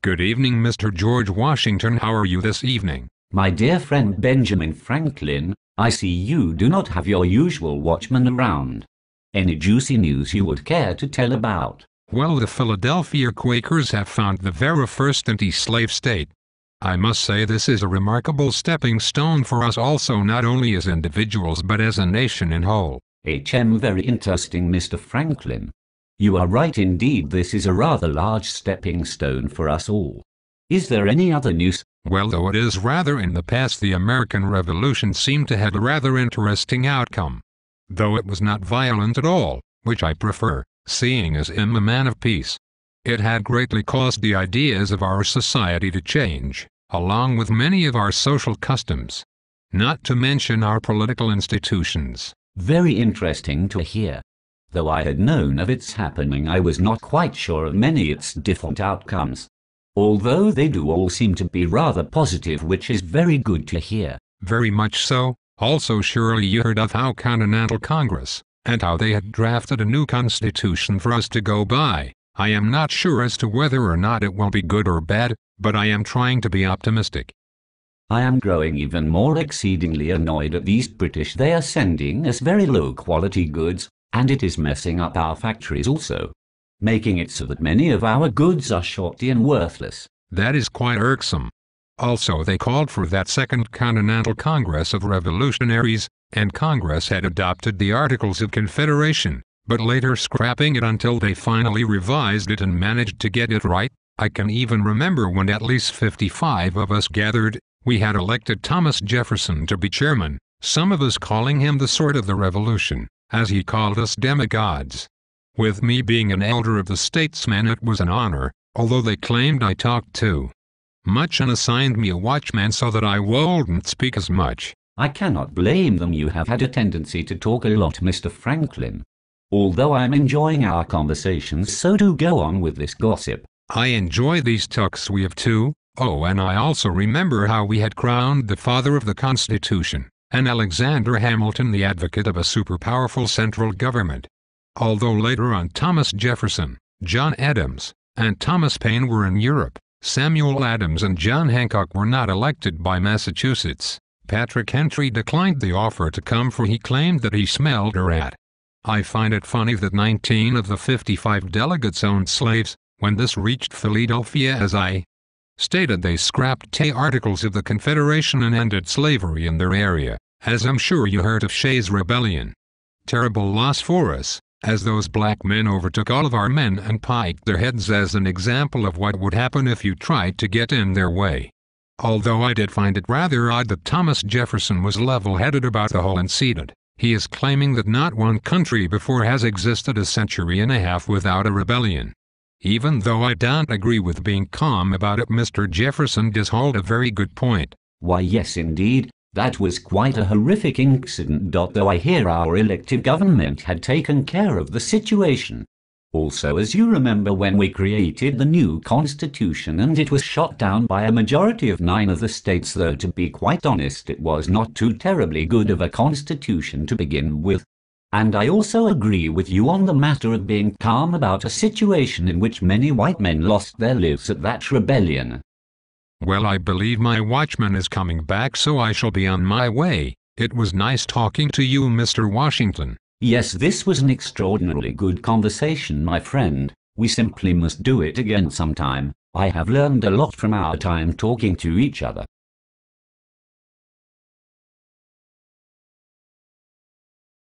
Good evening, Mr. George Washington. How are you this evening? My dear friend Benjamin Franklin, I see you do not have your usual watchman around. Any juicy news you would care to tell about? Well, the Philadelphia Quakers have found the very first anti-slave state. I must say this is a remarkable stepping stone for us also, not only as individuals but as a nation in whole. Very interesting, Mr. Franklin. You are right indeed, this is a rather large stepping stone for us all. Is there any other news? Well, though it is rather in the past, the American Revolution seemed to have a rather interesting outcome. Though it was not violent at all, which I prefer, seeing as I'm a man of peace. It had greatly caused the ideas of our society to change, along with many of our social customs. Not to mention our political institutions. Very interesting to hear. Though I had known of its happening, I was not quite sure of many its different outcomes. Although they do all seem to be rather positive, which is very good to hear. Very much so. Also, surely you heard of how Continental Congress, and how they had drafted a new constitution for us to go by. I am not sure as to whether or not it will be good or bad, but I am trying to be optimistic. I am growing even more exceedingly annoyed at these British. They are sending us very low quality goods, and it is messing up our factories also, making it so that many of our goods are shoddy and worthless. That is quite irksome. Also, they called for that Second Continental Congress of Revolutionaries, and Congress had adopted the Articles of Confederation, but later scrapping it until they finally revised it and managed to get it right. I can even remember when at least 55 of us gathered. We had elected Thomas Jefferson to be chairman, some of us calling him the sword of the revolution, as he called us demigods. With me being an elder of the statesmen, it was an honor, although they claimed I talked too much and assigned me a watchman so that I wouldn't speak as much. I cannot blame them. You have had a tendency to talk a lot, Mr. Franklin. Although I'm enjoying our conversations, so do go on with this gossip. I enjoy these talks we have too. Oh, and I also remember how we had crowned the father of the Constitution, and Alexander Hamilton the advocate of a super-powerful central government. Although later on Thomas Jefferson, John Adams, and Thomas Paine were in Europe, Samuel Adams and John Hancock were not elected by Massachusetts. Patrick Henry declined the offer to come, for he claimed that he smelled a rat. I find it funny that 19 of the 55 delegates owned slaves. When this reached Philadelphia, as I stated, they scrapped the Articles of the Confederation and ended slavery in their area, as I'm sure you heard of Shays' Rebellion. Terrible loss for us, as those black men overtook all of our men and piked their heads as an example of what would happen if you tried to get in their way. Although I did find it rather odd that Thomas Jefferson was level-headed about the whole and ceded. He is claiming that not one country before has existed a century and a half without a rebellion. Even though I don't agree with being calm about it, Mr. Jefferson does hold a very good point. Why, yes indeed, that was quite a horrific incident. Though I hear our elected government had taken care of the situation. Also, as you remember, when we created the new Constitution and it was shot down by a majority of 9 of the states, though to be quite honest it was not too terribly good of a constitution to begin with. And I also agree with you on the matter of being calm about a situation in which many white men lost their lives at that rebellion. Well, I believe my watchman is coming back, so I shall be on my way. It was nice talking to you, Mr. Washington. Yes, this was an extraordinarily good conversation, my friend. We simply must do it again sometime. I have learned a lot from our time talking to each other.